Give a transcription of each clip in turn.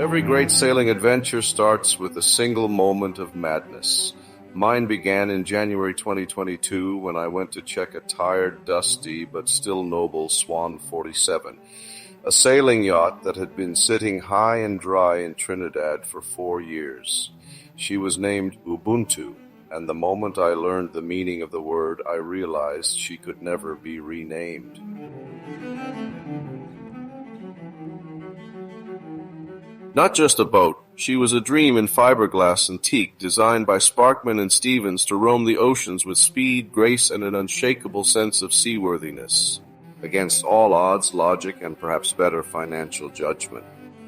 Every great sailing adventure starts with a single moment of madness. Mine began in January 2022 when I went to check a tired, dusty, but still noble Swan 47, a sailing yacht that had been sitting high and dry in Trinidad for 4 years. She was named Ubuntu, and the moment I learned the meaning of the word, I realized she could never be renamed. Not just a boat, she was a dream in fiberglass and teak designed by Sparkman and Stevens to roam the oceans with speed, grace, and an unshakable sense of seaworthiness. Against all odds, logic, and perhaps better financial judgment.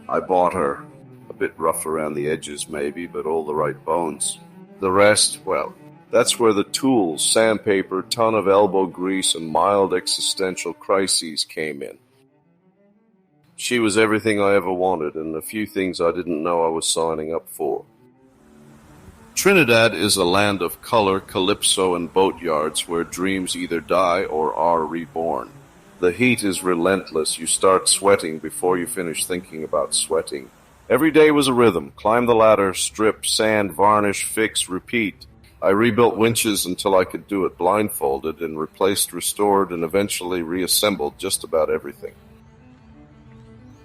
I bought her. A bit rough around the edges maybe, but all the right bones. The rest, well, that's where the tools, sandpaper, ton of elbow grease, and mild existential crises came in. She was everything I ever wanted, and a few things I didn't know I was signing up for. Trinidad is a land of color, calypso, and boatyards where dreams either die or are reborn. The heat is relentless. You start sweating before you finish thinking about sweating. Every day was a rhythm. Climb the ladder, strip, sand, varnish, fix, repeat. I rebuilt winches until I could do it blindfolded and replaced, restored, and eventually reassembled just about everything.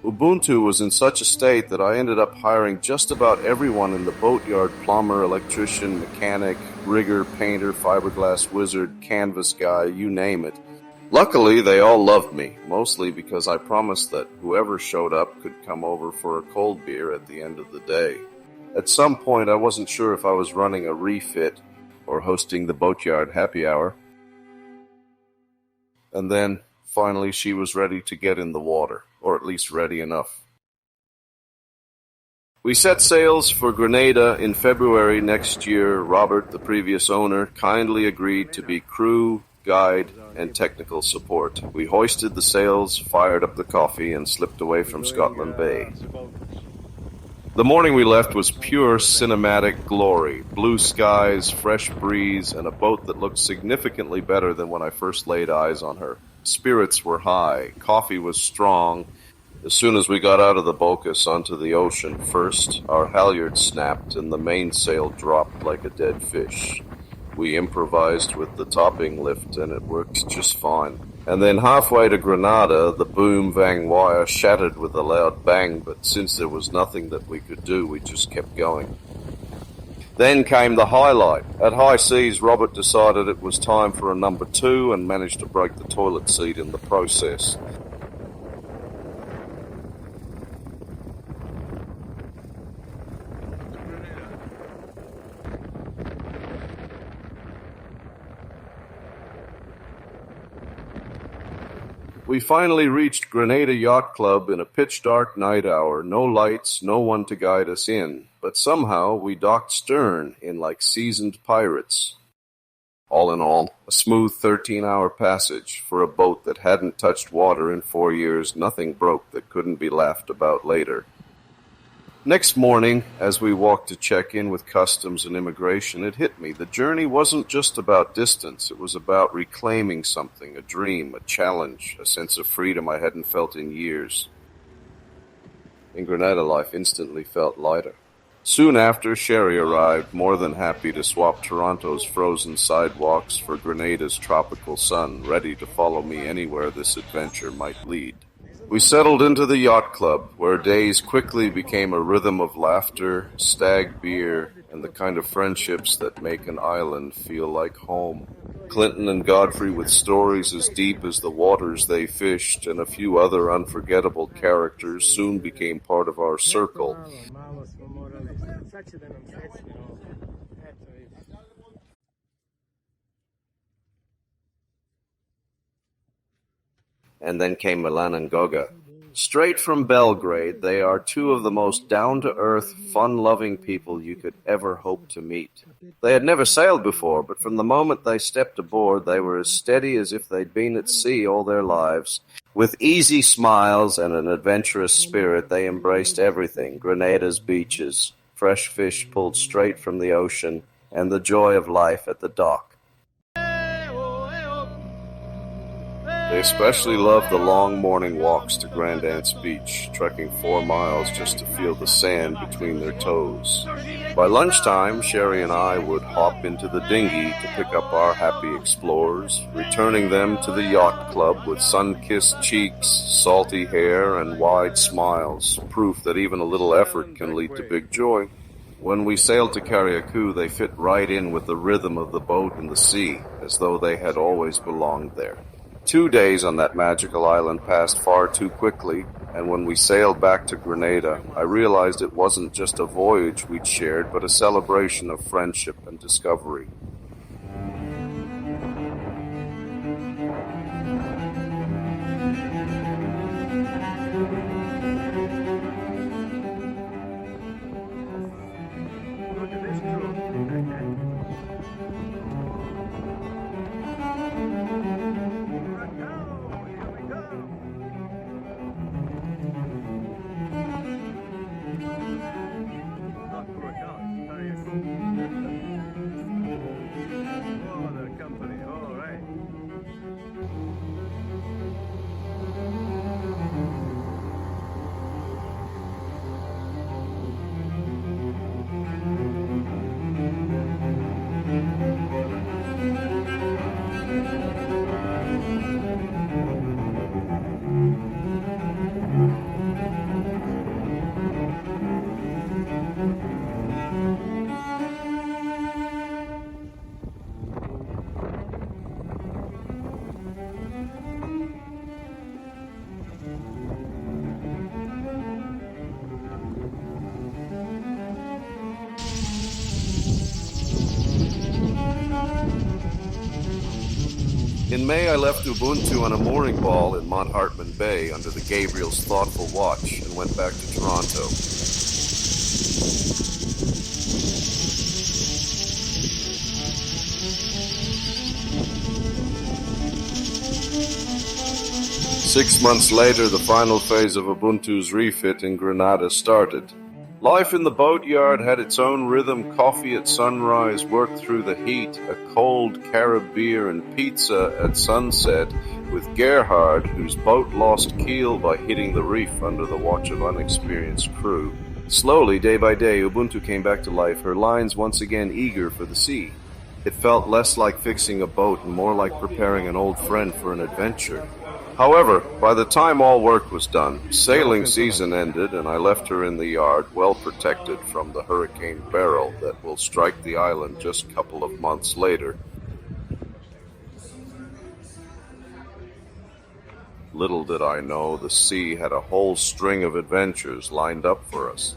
Ubuntu was in such a state that I ended up hiring just about everyone in the boatyard: plumber, electrician, mechanic, rigger, painter, fiberglass wizard, canvas guy, you name it. Luckily, they all loved me, mostly because I promised that whoever showed up could come over for a cold beer at the end of the day. At some point, I wasn't sure if I was running a refit or hosting the boatyard happy hour. And then, finally, she was ready to get in the water, or at least ready enough. We set sails for Grenada in February next year. Robert, the previous owner, kindly agreed to be crew, guide, and technical support. We hoisted the sails, fired up the coffee, and slipped away from Scotland Bay. The morning we left was pure cinematic glory. Blue skies, fresh breeze, and a boat that looked significantly better than when I first laid eyes on her. Spirits were high. Coffee was strong. As soon as we got out of the Bocas onto the ocean, first, our halyard snapped and the mainsail dropped like a dead fish. We improvised with the topping lift and it worked just fine. And then halfway to Grenada, the boom-vang wire shattered with a loud bang, but since there was nothing that we could do, we just kept going. Then came the highlight. At high seas, Robert decided it was time for a number 2 and managed to break the toilet seat in the process. We finally reached Grenada Yacht Club in a pitch-dark night hour. No lights, no one to guide us in. But somehow we docked stern in like seasoned pirates. All in all, a smooth 13-hour passage. For a boat that hadn't touched water in 4 years, nothing broke that couldn't be laughed about later. Next morning, as we walked to check in with customs and immigration, it hit me. The journey wasn't just about distance. It was about reclaiming something, a dream, a challenge, a sense of freedom I hadn't felt in years. In Grenada, life instantly felt lighter. Soon after, Sherry arrived, more than happy to swap Toronto's frozen sidewalks for Grenada's tropical sun, ready to follow me anywhere this adventure might lead. We settled into the yacht club, where days quickly became a rhythm of laughter, stag beer, and the kind of friendships that make an island feel like home. Clinton and Godfrey with stories as deep as the waters they fished, and a few other unforgettable characters soon became part of our circle. And then came Milan and Goga. Straight from Belgrade, they are two of the most down-to-earth, fun-loving people you could ever hope to meet. They had never sailed before, but from the moment they stepped aboard, they were as steady as if they'd been at sea all their lives. With easy smiles and an adventurous spirit, they embraced everything: Grenada's beaches, fresh fish pulled straight from the ocean, and the joy of life at the dock. They especially loved the long morning walks to Grandance Beach, trekking 4 miles just to feel the sand between their toes. By lunchtime, Sherry and I would hop into the dinghy to pick up our happy explorers, returning them to the yacht club with sun-kissed cheeks, salty hair, and wide smiles, proof that even a little effort can lead to big joy. When we sailed to Carriacou, they fit right in with the rhythm of the boat and the sea, as though they had always belonged there. 2 days on that magical island passed far too quickly, and when we sailed back to Grenada, I realized it wasn't just a voyage we'd shared, but a celebration of friendship and discovery. In May, I left Ubuntu on a mooring ball in Mont Hartman Bay under the Gabriel's thoughtful watch and went back to Toronto. Six months later, the final phase of Ubuntu's refit in Grenada started. Life in the boatyard had its own rhythm: coffee at sunrise, work through the heat, a cold Carib beer, and pizza at sunset, with Gerhard, whose boat lost keel by hitting the reef under the watch of unexperienced crew. Slowly, day by day, Ubuntu came back to life, her lines once again eager for the sea. It felt less like fixing a boat and more like preparing an old friend for an adventure. However, by the time all work was done, sailing season ended, and I left her in the yard, well protected from the Hurricane Beryl that will strike the island just a couple of months later. Little did I know the sea had a whole string of adventures lined up for us.